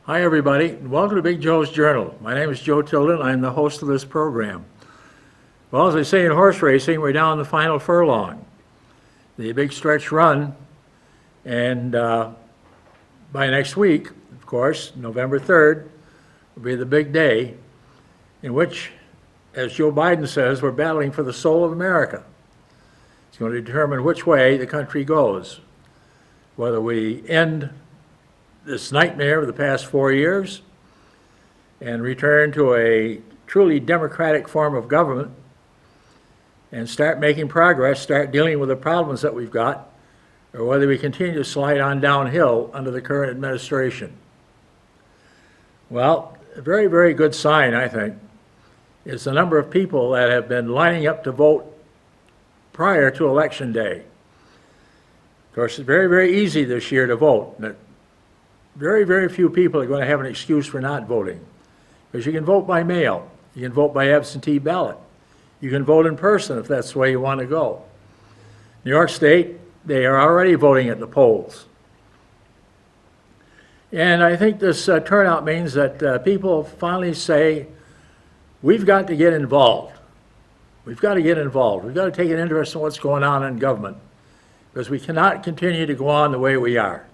Hi, everybody, and welcome to Big Joe's Journal. My name is Joe Tilden. I'm the host of this program. Well, as they say in horse racing, we're down the final furlong, the big stretch run, and by next week, of course, November 3rd, will be the big day in which, as Joe Biden says, we're battling for the soul of America. It's going to determine which way the country goes, whether we end this nightmare of the past 4 years and return to a truly democratic form of government and start making progress, start dealing with the problems that we've got, or whether we continue to slide on downhill under the current administration. Well, a very, very good sign, I think, is the number of people that have been lining up to vote prior to Election Day. Of course, it's very, very easy this year to vote. Very, very few people are going to have an excuse for not voting, because you can vote by mail, you can vote by absentee ballot, you can vote in person if that's the way you want to go. New York State, they are already voting at the polls. And I think this turnout means that people finally say, we've got to get involved. We've got to get involved. We've got to take an interest in what's going on in government, because we cannot continue to go on the way we are.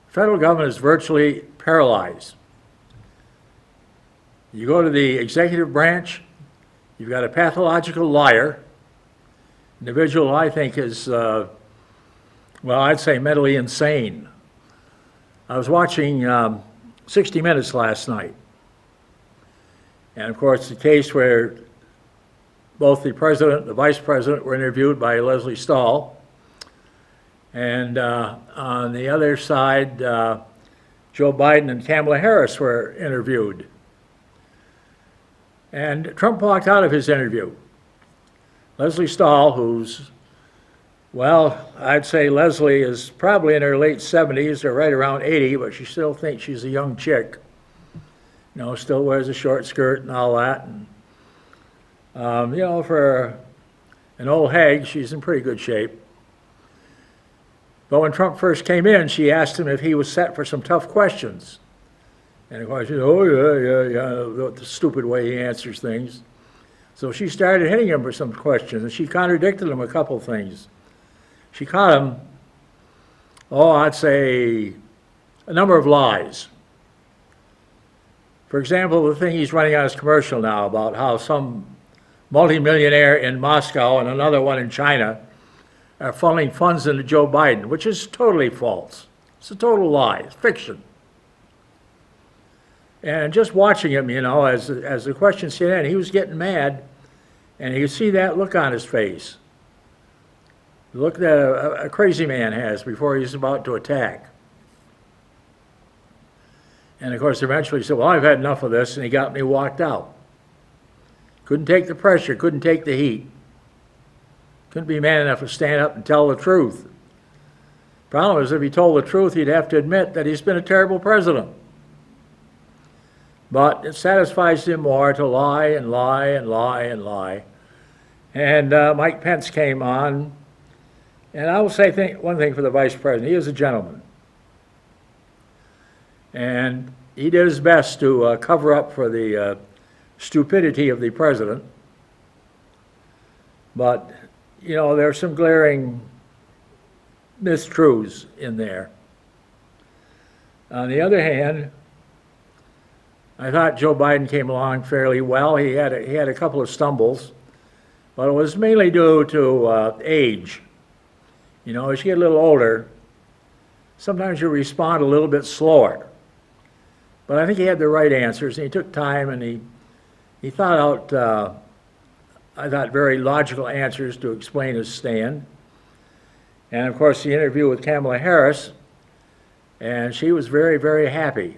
Federal government is virtually paralyzed. You go to the executive branch, you've got a pathological liar, individual I think is, well, I'd say mentally insane. I was watching 60 Minutes last night, and of course the case where both the president and the vice president were interviewed by Leslie Stahl. And on the other side, Joe Biden and Kamala Harris were interviewed. And Trump walked out of his interview. Leslie Stahl, who's, well, I'd say Leslie is probably in her late 70s or right around 80, but she still thinks she's a young chick. You know, still wears a short skirt and all that. And, you know, for an old hag, she's in pretty good shape. But when Trump first came in, she asked him if he was set for some tough questions. And of course, he said, oh, yeah, the stupid way he answers things. So she started hitting him for some questions, and she contradicted him a couple things. She caught him, I'd say, a number of lies. For example, the thing he's running on his commercial now about how some multimillionaire in Moscow and another one in China are funneling funds into Joe Biden, which is totally false. It's a total lie. It's fiction. And just watching him, you know, as the questions came in, he was getting mad, and you could see that look on his face. The look that a crazy man has before he's about to attack. And of course, eventually he said, well, I've had enough of this, and he got me walked out. Couldn't take the pressure, couldn't take the heat. Couldn't be man enough to stand up and tell the truth. Problem is, if he told the truth, he'd have to admit that he's been a terrible president. But it satisfies him more to lie and lie and lie and lie. And Mike Pence came on, and I will say one thing for the vice president. He is a gentleman. And he did his best to cover up for the stupidity of the president. But you know, there are some glaring mistruths in there. On the other hand, I thought Joe Biden came along fairly well. He had a couple of stumbles, but it was mainly due to age. You know, as you get a little older, sometimes you respond a little bit slower. But I think he had the right answers, and he took time, and he thought out I thought, very logical answers to explain his stand. And of course, the interview with Kamala Harris, and she was very, very happy.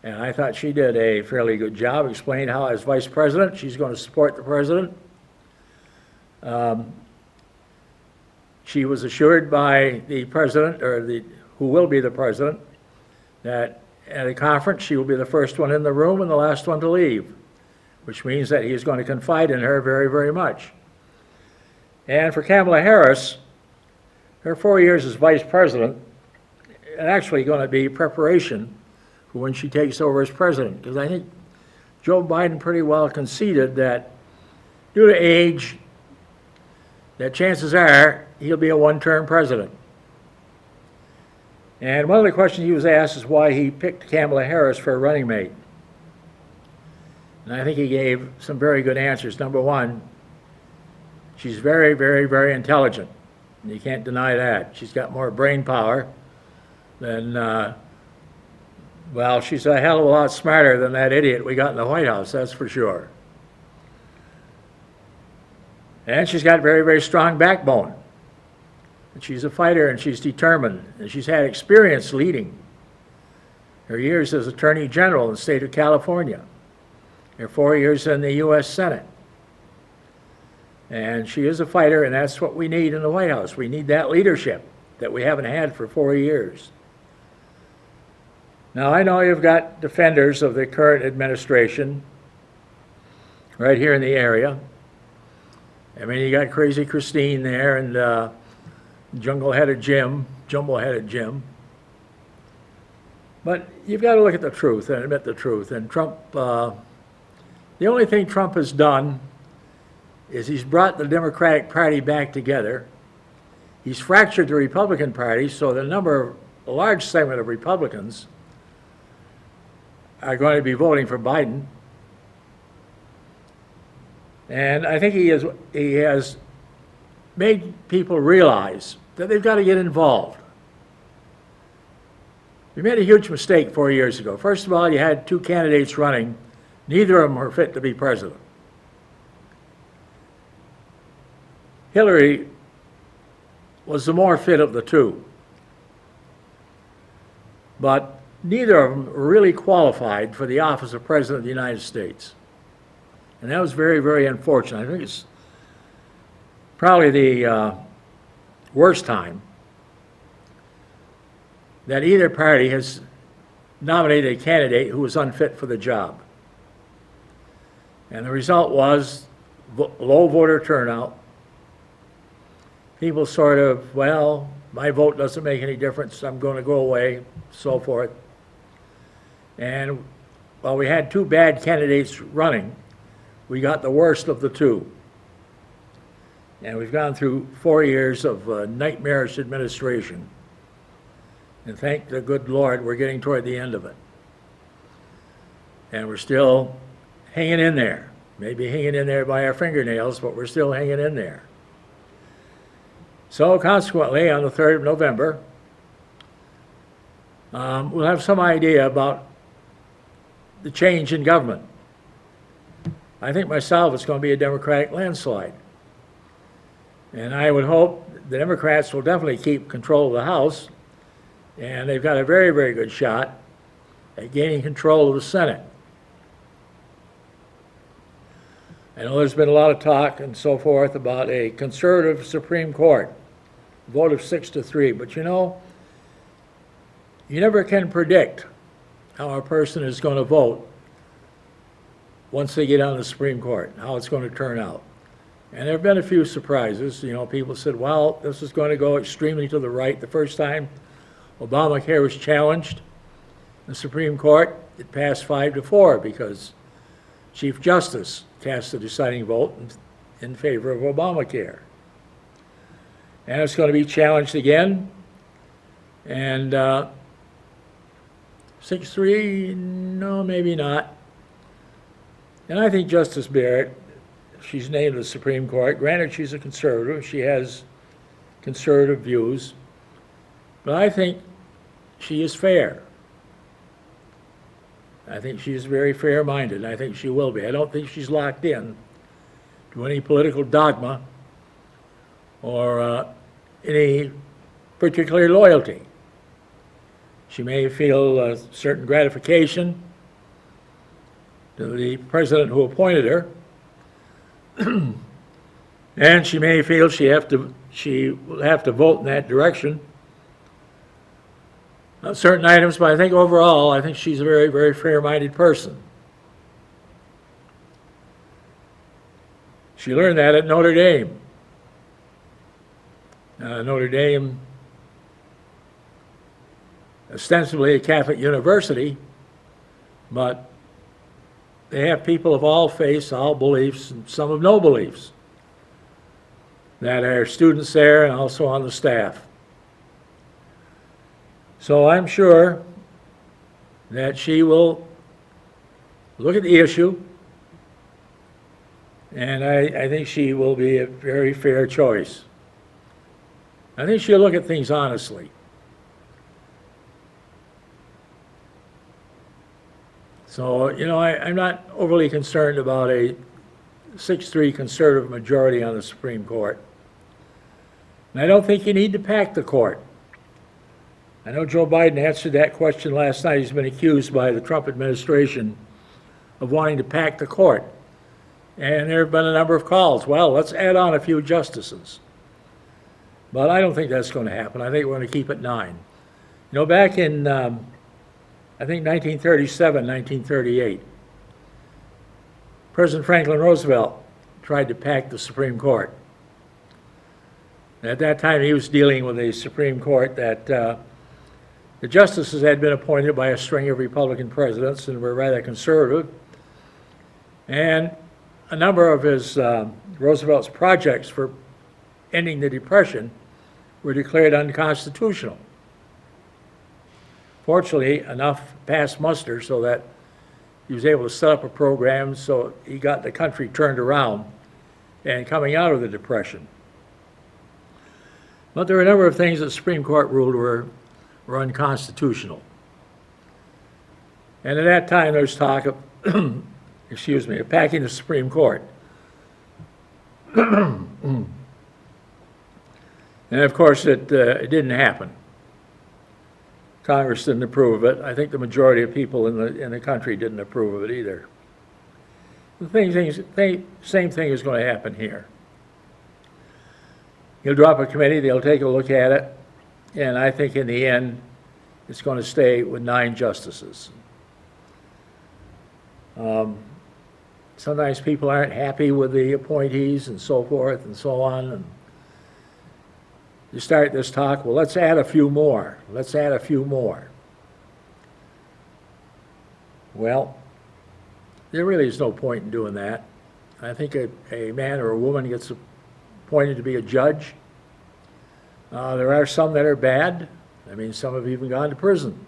And I thought she did a fairly good job, explaining how, as vice president, she's going to support the president. She was assured by the president, who will be the president, that at a conference she will be the first one in the room and the last one to leave, which means that he is going to confide in her very, very much. And for Kamala Harris, her 4 years as vice president actually going to be preparation for when she takes over as president. Because I think Joe Biden pretty well conceded that due to age, that chances are he'll be a one-term president. And one of the questions he was asked is why he picked Kamala Harris for a running mate. And I think he gave some very good answers. Number one, she's very, very, very intelligent. And you can't deny that. She's got more brain power than, well, she's a hell of a lot smarter than that idiot we got in the White House, that's for sure. And she's got very, very strong backbone. And she's a fighter and she's determined. And she's had experience leading. Her years as Attorney General in the state of California. Her 4 years in the U.S. Senate. And she is a fighter, and that's what we need in the White House. We need that leadership that we haven't had for 4 years. Now, I know you've got defenders of the current administration right here in the area. I mean, you got Crazy Christine there and Jumble-headed Jim. But you've got to look at the truth and admit the truth. And Trump, the only thing Trump has done is he's brought the Democratic Party back together. He's fractured the Republican Party, so a large segment of Republicans are going to be voting for Biden. And I think he has made people realize that they've got to get involved. We made a huge mistake 4 years ago. First of all, you had two candidates running. Neither of them were fit to be president. Hillary was the more fit of the two. But neither of them were really qualified for the office of President of the United States. And that was very, very unfortunate. I think it's probably the worst time that either party has nominated a candidate who was unfit for the job. And the result was low voter turnout. People sort of, well, my vote doesn't make any difference, I'm going to go away, so forth. And while we had two bad candidates running, we got the worst of the two. And we've gone through 4 years of nightmarish administration. And thank the good Lord, we're getting toward the end of it. And we're still hanging in there. Maybe hanging in there by our fingernails, but we're still hanging in there. So consequently, on the 3rd of November, we'll have some idea about the change in government. I think myself it's going to be a Democratic landslide. And I would hope the Democrats will definitely keep control of the House, and they've got a very, very good shot at gaining control of the Senate. I know there's been a lot of talk and so forth about a conservative Supreme Court, vote of 6-3, but you know, you never can predict how a person is going to vote once they get on the Supreme Court, how it's going to turn out. And there have been a few surprises. You know, people said, well, this is going to go extremely to the right. The first time Obamacare was challenged in the Supreme Court, it passed 5-4 because Chief Justice cast the deciding vote in favor of Obamacare. And it's going to be challenged again. And 6-3, no, maybe not. And I think Justice Barrett, she's named to the Supreme Court. Granted, she's a conservative. She has conservative views. But I think she is fair. I think she's very fair-minded. I think she will be. I don't think she's locked in to any political dogma or any particular loyalty. She may feel a certain gratification to the president who appointed her, and she may feel she will have to vote in that direction on certain items, but I think overall, I think she's a very, very fair-minded person. She learned that at Notre Dame. Notre Dame ostensibly a Catholic university, but they have people of all faiths, all beliefs, and some of no beliefs that are students there and also on the staff. So I'm sure that she will look at the issue, and I think she will be a very fair choice. I think she'll look at things honestly. So, I'm not overly concerned about a 6-3 conservative majority on the Supreme Court. And I don't think you need to pack the court. I know Joe Biden answered that question last night. He's been accused by the Trump administration of wanting to pack the court. And there have been a number of calls. Well, let's add on a few justices. But I don't think that's going to happen. I think we're going to keep it 9. Back in, I think 1937, 1938, President Franklin Roosevelt tried to pack the Supreme Court. At that time, he was dealing with a Supreme Court that the justices had been appointed by a string of Republican presidents and were rather conservative. And a number of Roosevelt's projects for ending the Depression were declared unconstitutional. Fortunately, enough passed muster so that he was able to set up a program so he got the country turned around and coming out of the Depression. But there were a number of things that the Supreme Court ruled were unconstitutional. And at that time, there was talk of, of packing the Supreme Court. And of course, it didn't happen. Congress didn't approve of it. I think the majority of people in the country didn't approve of it either. The same thing is going to happen here. You'll drop a committee, they'll take a look at it, and I think in the end, it's going to stay with 9 justices. Sometimes people aren't happy with the appointees and so forth and so on. And you start this talk, well, let's add a few more. Let's add a few more. Well, there really is no point in doing that. I think a man or a woman gets appointed to be a judge. There are some that are bad. I mean, some have even gone to prison.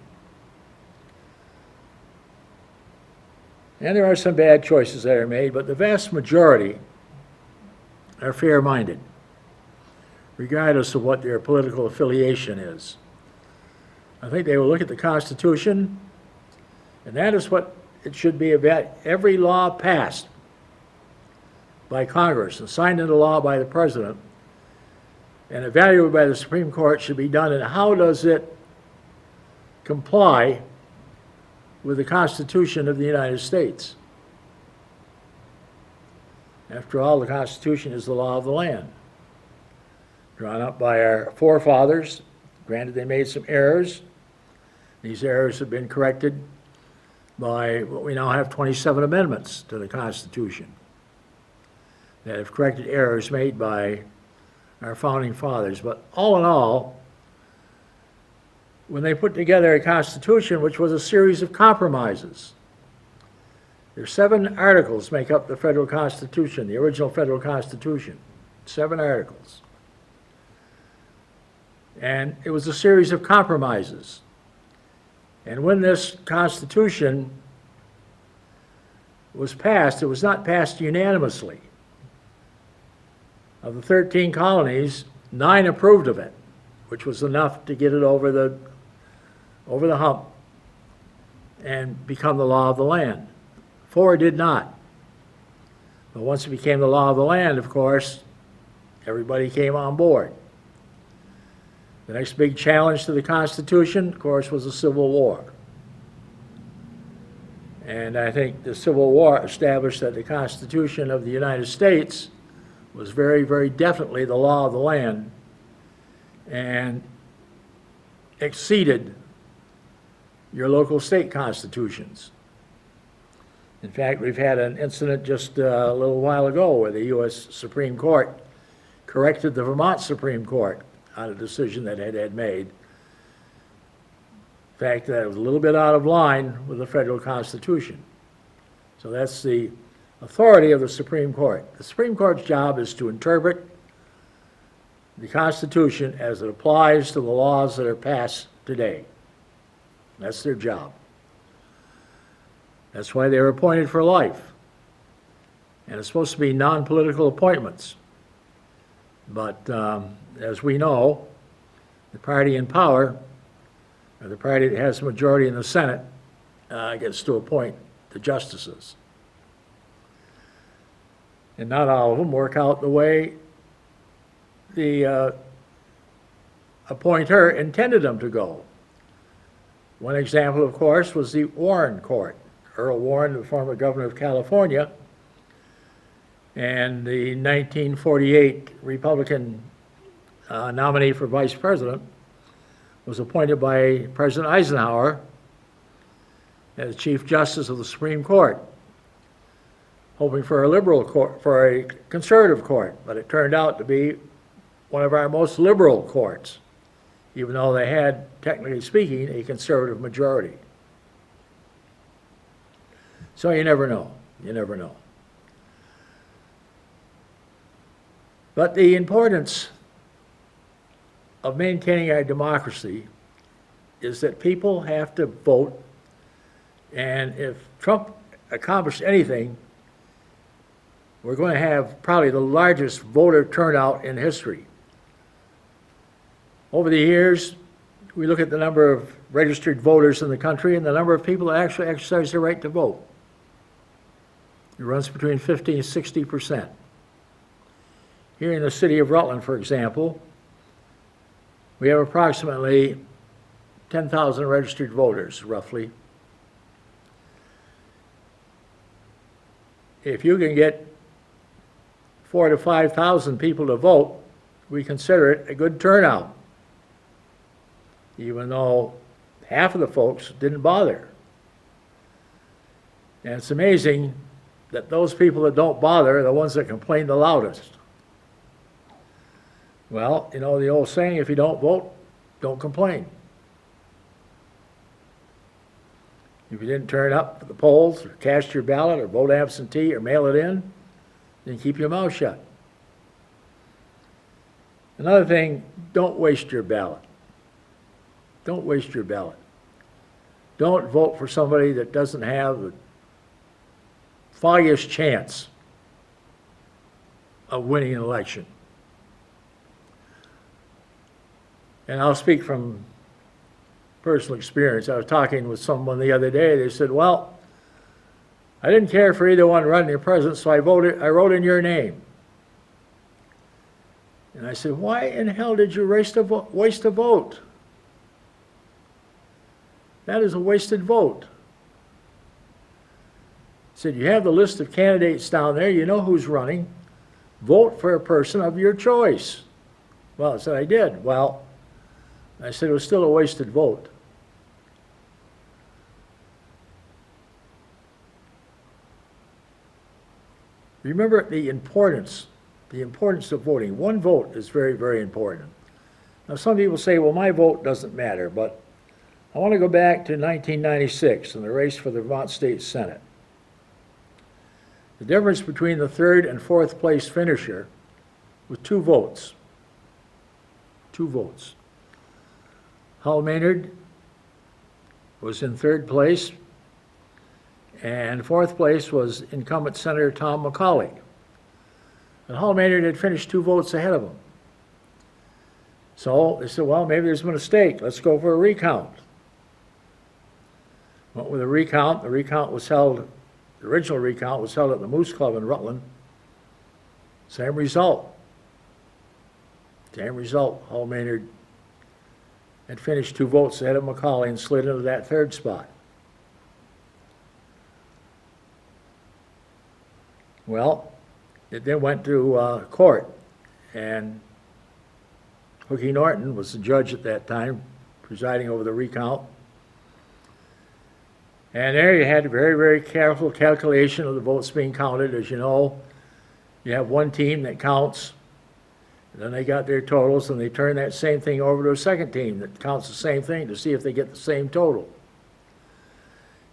And there are some bad choices that are made, but the vast majority are fair-minded, regardless of what their political affiliation is. I think they will look at the Constitution, and that is what it should be about. Every law passed by Congress and signed into law by the President and evaluated by the Supreme Court should be done, and how does it comply with the Constitution of the United States? After all, the Constitution is the law of the land, drawn up by our forefathers. Granted, they made some errors. These errors have been corrected by what we now have 27 amendments to the Constitution that have corrected errors made by our founding fathers. But all in all, when they put together a Constitution, which was a series of compromises, there are 7 articles make up the federal Constitution, the original federal Constitution, 7 articles. And it was a series of compromises. And when this Constitution was passed, it was not passed unanimously. Of the 13 colonies, 9 approved of it, which was enough to get it over the hump and become the law of the land. 4 did not. But once it became the law of the land, of course, everybody came on board. The next big challenge to the Constitution, of course, was the Civil War. And I think the Civil War established that the Constitution of the United States was very, very definitely the law of the land and exceeded your local state constitutions. In fact, we've had an incident just a little while ago where the U.S. Supreme Court corrected the Vermont Supreme Court on a decision that it had made fact that it was a little bit out of line with the federal Constitution. So that's the authority of the Supreme Court. The Supreme Court's job is to interpret the Constitution as it applies to the laws that are passed today. That's their job. That's why they were appointed for life. And it's supposed to be non-political appointments. But as we know, the party in power, or the party that has the majority in the Senate, gets to appoint the justices. And not all of them work out the way the appointer intended them to go. One example, of course, was the Warren Court. Earl Warren, the former governor of California, and the 1948 Republican nominee for vice president was appointed by President Eisenhower as Chief Justice of the Supreme Court, hoping for a liberal court, for a conservative court, but it turned out to be one of our most liberal courts, even though they had, technically speaking, a conservative majority. So you never know. You never know. But the importance of maintaining our democracy is that people have to vote, and if Trump accomplished anything, we're going to have probably the largest voter turnout in history. Over the years, we look at the number of registered voters in the country and the number of people that actually exercise their right to vote. It runs between 50 and 60%. Here in the city of Rutland, for example, we have approximately 10,000 registered voters, roughly. If you can get 4,000 to 5,000 people to vote, we consider it a good turnout, even though half of the folks didn't bother. And it's amazing that those people that don't bother are the ones that complain the loudest. Well, you know the old saying, if you don't vote, don't complain. If you didn't turn up at the polls, or cast your ballot, or vote absentee, or mail it in, then keep your mouth shut. Another thing, don't waste your ballot. Don't waste your ballot. Don't vote for somebody that doesn't have the foggiest chance of winning an election. And I'll speak from personal experience. I was talking with someone the other day. They said, well, I didn't care for either one running for president, so I wrote in your name. And I said, why in hell did you waste a vote? That is a wasted vote. I said, you have the list of candidates down there. You know who's running. Vote for a person of your choice. Well, I said, I did. Well, I said, it was still a wasted vote. Remember the importance of voting. One vote is very, very important. Now, some people say, well, my vote doesn't matter, but I want to go back to 1996 in the race for the Vermont State Senate. The difference between the third and fourth place finisher was 2 votes. 2 votes. Hal Maynard was in third place, and fourth place was incumbent Senator Tom McCauley. And Hal Maynard had finished 2 votes ahead of him. So they said, well, maybe there's a mistake. Let's go for a recount. Went with a recount. The original recount was held at the Moose Club in Rutland. Same result. Hal Maynard had finished 2 votes ahead of McCauley and slid into that third spot. Well, it then went to court, and Hookie Norton was the judge at that time, presiding over the recount. And there you had a very, very careful calculation of the votes being counted. As you know, you have one team that counts Then they got their totals, and they turn that same thing over to a second team that counts the same thing to see if they get the same total.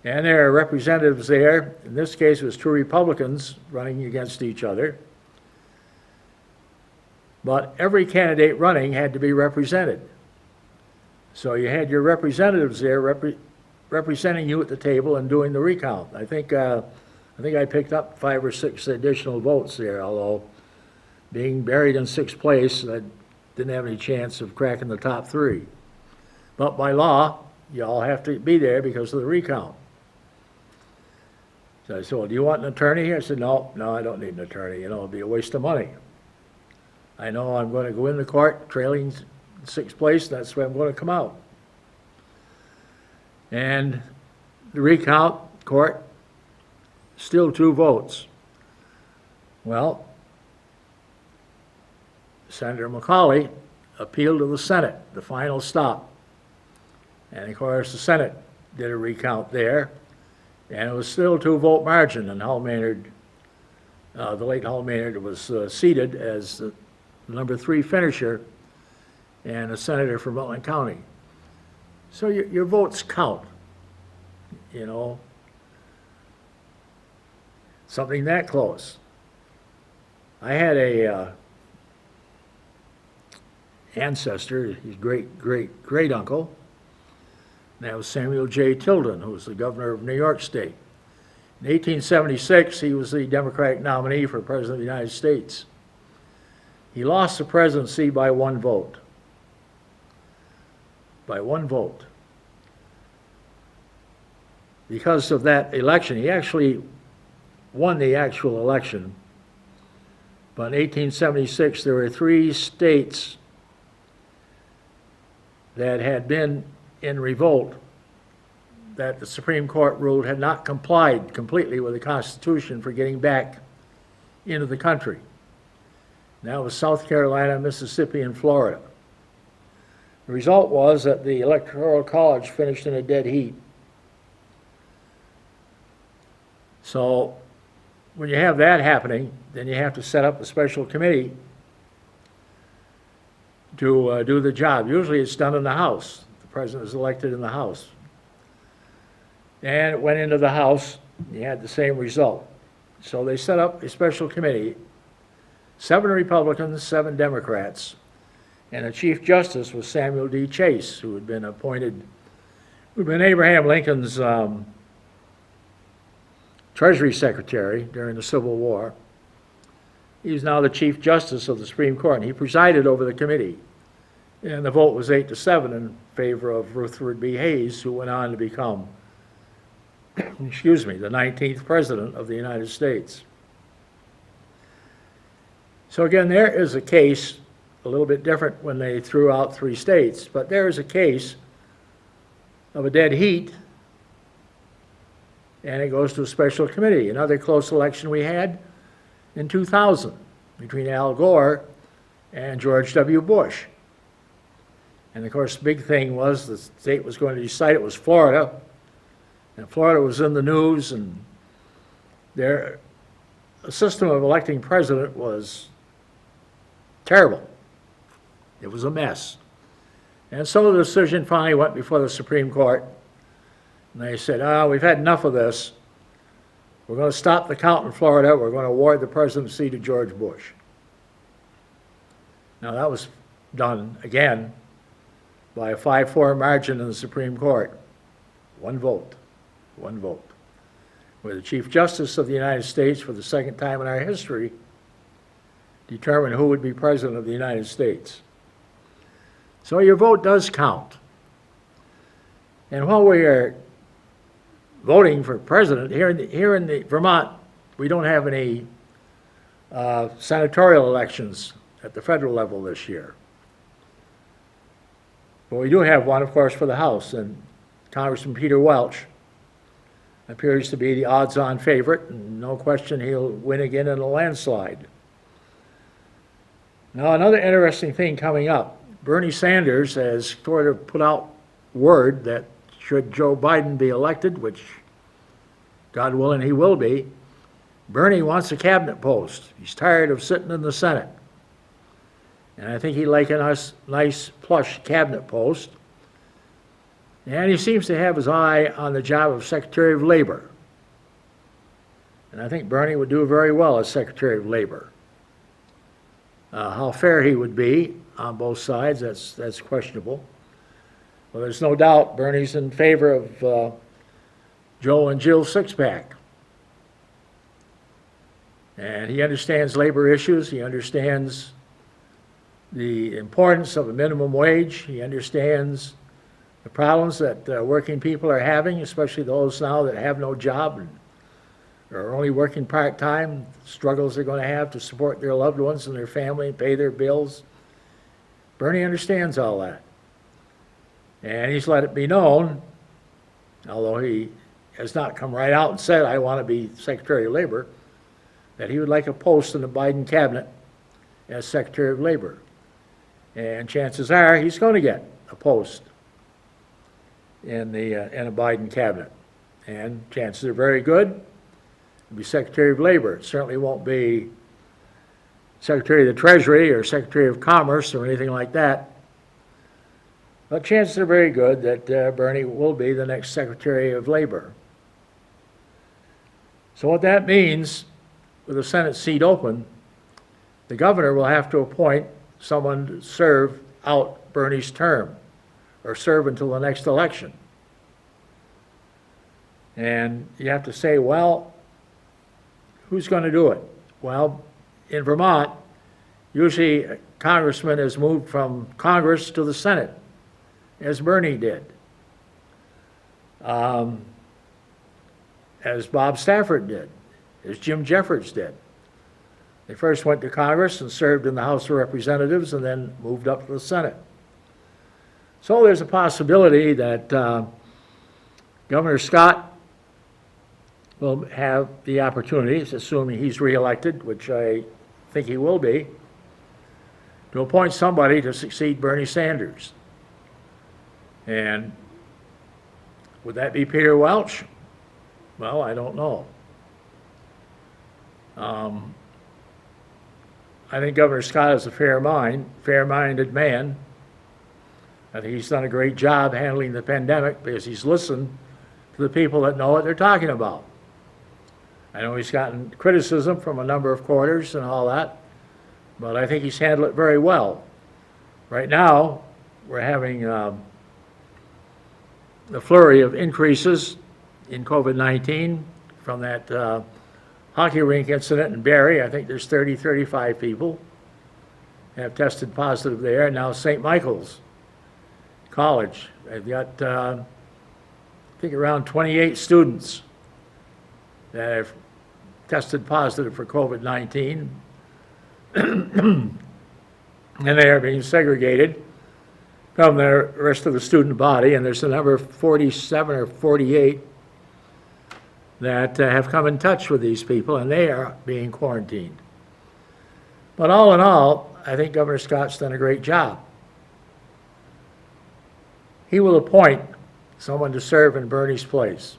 And there are representatives there. In this case, it was two Republicans running against each other. But every candidate running had to be represented. So you had your representatives there representing you at the table and doing the recount. I think I picked up 5 or 6 additional votes there, although being buried in 6th place, I didn't have any chance of cracking the top 3. But by law, you all have to be there because of the recount. So I said, well, do you want an attorney? I said, no, I don't need an attorney. It'll be a waste of money. I know I'm going to go in the court trailing 6th place, that's where I'm going to come out. And the recount court, still 2 votes. Well, Senator McCauley appealed to the Senate, the final stop. And of course, the Senate did a recount there, and it was still 2-vote margin, and Hull Maynard, the late Hull Maynard, was seated as the number 3 finisher and a senator from Rutland County. So your votes count, you know, something that close. I had a ancestor, his great uncle, and that was Samuel J. Tilden, who was the governor of New York State. In 1876, he was the Democratic nominee for President of the United States. He lost the presidency by 1 vote. By 1 vote. Because of that election, he actually won the actual election. But in 1876, there were 3 states that had been in revolt that the Supreme Court ruled had not complied completely with the Constitution for getting back into the country. And that was South Carolina, Mississippi, and Florida. The result was that the Electoral College finished in a dead heat. So when you have that happening, then you have to set up a special committee to do the job. Usually it's done in the House. The president is elected in the House. And it went into the House, you had the same result. So they set up a special committee, 7 Republicans, 7 Democrats, and the Chief Justice was Samuel D. Chase, who had been Abraham Lincoln's Treasury Secretary during the Civil War. He's now the Chief Justice of the Supreme Court, and he presided over the committee. And the vote was 8-7 in favor of Rutherford B. Hayes, who went on to become, the 19th President of the United States. So again, there is a case, a little bit different when they threw out 3 states, but there is a case of a dead heat, and it goes to a special committee. Another close election we had in 2000 between Al Gore and George W. Bush. And of course, the big thing was the state was going to decide it was Florida, and Florida was in the news, and their system of electing president was terrible. It was a mess. And so the decision finally went before the Supreme Court, and they said, we've had enough of this. We're going to stop the count in Florida. We're going to award the presidency to George Bush. Now, that was done, again, by a 5-4 margin in the Supreme Court. 1 vote. 1 vote. Where the Chief Justice of the United States, for the second time in our history, determined who would be President of the United States. So your vote does count. And while we are voting for president, here in the Vermont, we don't have any senatorial elections at the federal level this year. But we do have one, of course, for the House, and Congressman Peter Welch appears to be the odds-on favorite, and no question he'll win again in a landslide. Now, another interesting thing coming up, Bernie Sanders has sort of put out word that should Joe Biden be elected, which God willing he will be, Bernie wants a cabinet post. He's tired of sitting in the Senate. And I think he'd like a nice plush cabinet post. And he seems to have his eye on the job of Secretary of Labor. And I think Bernie would do very well as Secretary of Labor. How fair he would be on both sides, that's questionable. Well, there's no doubt Bernie's in favor of Joe and Jill's six-pack. And he understands labor issues. He understands the importance of a minimum wage. He understands the problems that working people are having, especially those now that have no job and are only working part-time, struggles they're going to have to support their loved ones and their family and pay their bills. Bernie understands all that. And he's let it be known, although he has not come right out and said, I want to be Secretary of Labor, that he would like a post in the Biden cabinet as Secretary of Labor. And chances are he's going to get a post in a Biden cabinet. And chances are very good he'll be Secretary of Labor. It certainly won't be Secretary of the Treasury or Secretary of Commerce or anything like that. But chances are very good that Bernie will be the next Secretary of Labor. So what that means, with the Senate seat open, the governor will have to appoint someone to serve out Bernie's term, or serve until the next election. And you have to say, well, who's going to do it? Well, in Vermont, usually a congressman is moved from Congress to the Senate, as Bernie did, as Bob Stafford did, as Jim Jeffords did. They first went to Congress and served in the House of Representatives and then moved up to the Senate. So there's a possibility that Governor Scott will have the opportunity, assuming he's reelected, which I think he will be, to appoint somebody to succeed Bernie Sanders. And would that be Peter Welch? Well, I don't know. I think Governor Scott is a fair-minded man. I think he's done a great job handling the pandemic because he's listened to the people that know what they're talking about. I know he's gotten criticism from a number of quarters and all that, but I think he's handled it very well. Right now, we're having the flurry of increases in COVID-19 from that hockey rink incident in Barrie. I think there's 35 people have tested positive there. Now St. Michael's College, they've got, I think, around 28 students that have tested positive for COVID-19. And they are being segregated from the rest of the student body, and there's a number of 47 or 48 that have come in touch with these people, and they are being quarantined. But all in all, I think Governor Scott's done a great job. He will appoint someone to serve in Bernie's place.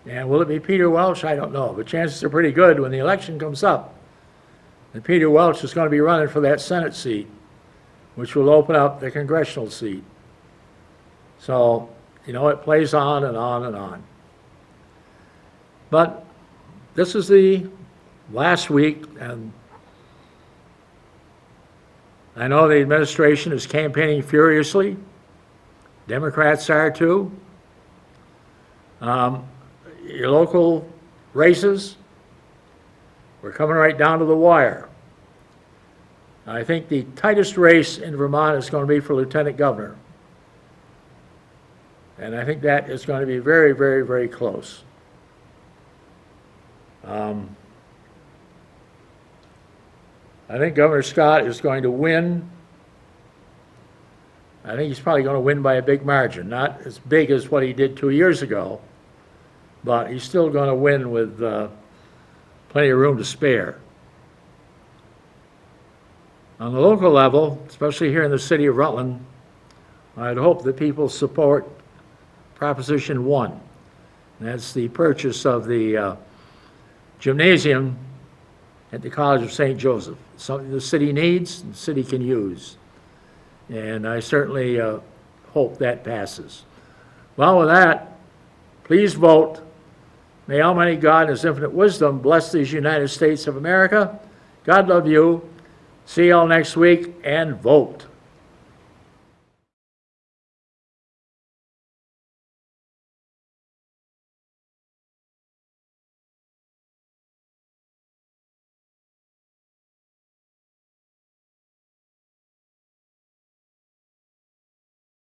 And will it be Peter Welch? I don't know, but chances are pretty good when the election comes up that Peter Welch is going to be running for that Senate seat, which will open up the congressional seat. So, you know, it plays on and on and on. But this is the last week, and I know the administration is campaigning furiously. Democrats are too. Your local races, we're coming right down to the wire. I think the tightest race in Vermont is going to be for lieutenant governor. And I think that is going to be very, very, very close. I think Governor Scott is going to win. I think he's probably going to win by a big margin, not as big as what he did 2 years ago, but he's still going to win with plenty of room to spare. On the local level, especially here in the city of Rutland, I'd hope that people support Proposition 1. And that's the purchase of the gymnasium at the College of St. Joseph. Something the city needs and the city can use. And I certainly hope that passes. Well, with that, please vote. May Almighty God in His infinite wisdom bless these United States of America. God love you. See y'all next week, and vote.